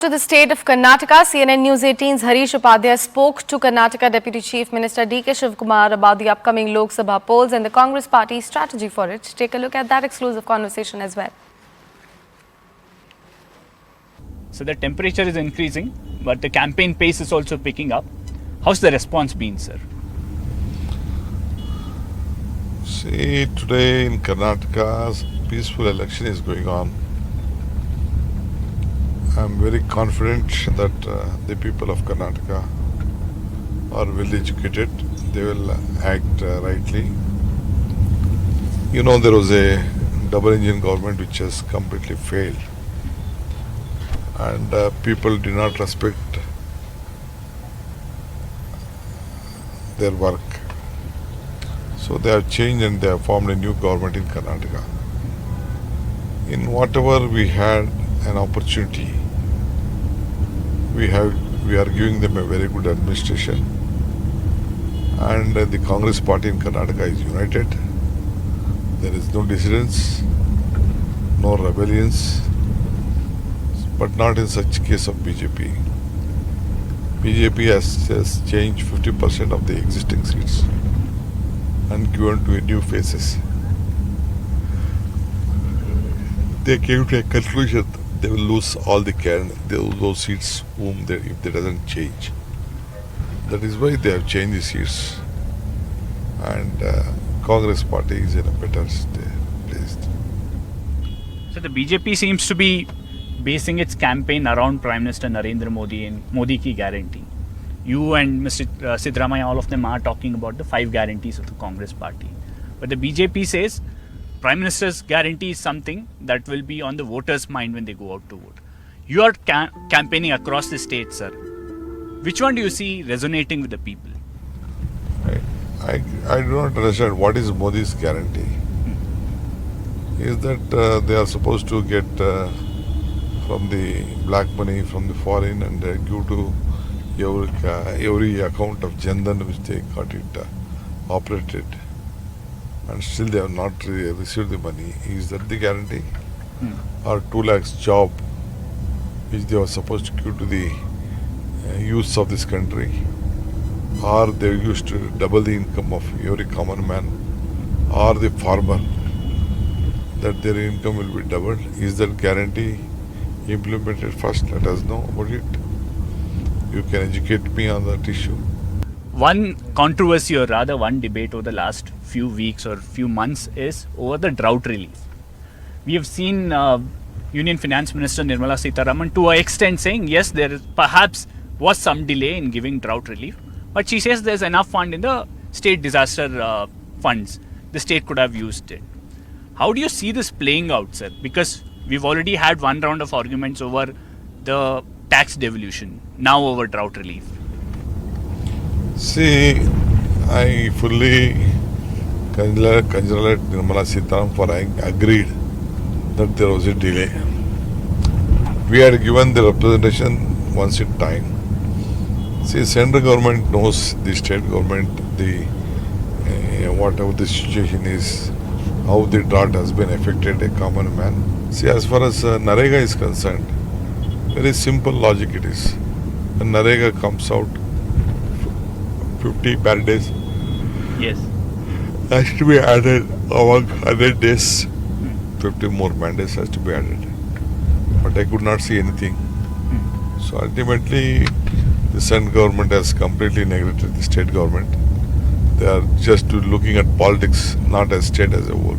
To the state of Karnataka, CNN News 18's Harish Upadhyay spoke to Karnataka Deputy Chief Minister D.K. Shivkumar about the upcoming Lok Sabha polls and the Congress party's strategy for it. Take a look at that exclusive conversation as well. So the temperature is increasing, but the campaign pace is also picking up. How's the response been, sir? See, today in Karnataka, peaceful election is going on. I'm very confident that the people of Karnataka are well educated. They will act rightly. You know, there was a double engine government which has completely failed, and people do not respect their work. So they have changed and they have formed a new government in Karnataka. In whatever we had an opportunity, we are giving them a very good administration, and the Congress party in Karnataka is united. There is no dissidence, no rebellions, but not in such case of BJP. BJP has changed 50% of the existing seats and given to new faces. They came to a conclusion they will lose all those seats if they doesn't change. That is why they have changed the seats, and Congress party is in a better place. So the BJP seems to be basing its campaign around Prime Minister Narendra Modi and Modi Ki Guarantee. You and Mr. Siddaramaiah, all of them are talking about the 5 guarantees of the Congress party. But the BJP says Prime Minister's guarantee is something that will be on the voters' mind when they go out to vote. You are campaigning across the state, sir. Which one do you see resonating with the people? I do not understand what is Modi's guarantee. Is that they are supposed to get from the black money from the foreign and give to every account of Jandan which they got it operated, and still they have not received the money. Is that the guarantee? Or 2 lakhs job which they were supposed to give to the youths of this country? Or they used to double the income of every common man or the farmer, that their income will be doubled? Is that guarantee implemented? First, let us know about it. You can educate me on that issue. One controversy, or rather one debate over the last few weeks or few months, is over the drought relief. We have seen Union Finance Minister Nirmala Sitharaman to an extent saying yes, there perhaps was some delay in giving drought relief, but she says there's enough fund in the state disaster funds. The state could have used it. How do you see this playing out, sir? Because we've already had one round of arguments over the tax devolution, now over drought relief. See, I fully congratulate Nirmala Sitharaman for having agreed that there was a delay. We had given the representation once in time. See, central government knows the state government, whatever the situation is, how the drought has been affected a common man. See, as far as Narega is concerned, very simple logic it is. When Narega comes out, 50 bad days has to be added among 100 days. 50 more mandates has to be added. But I could not see anything. So ultimately, the central government has completely neglected the state government. They are just looking at politics, not as state as a whole.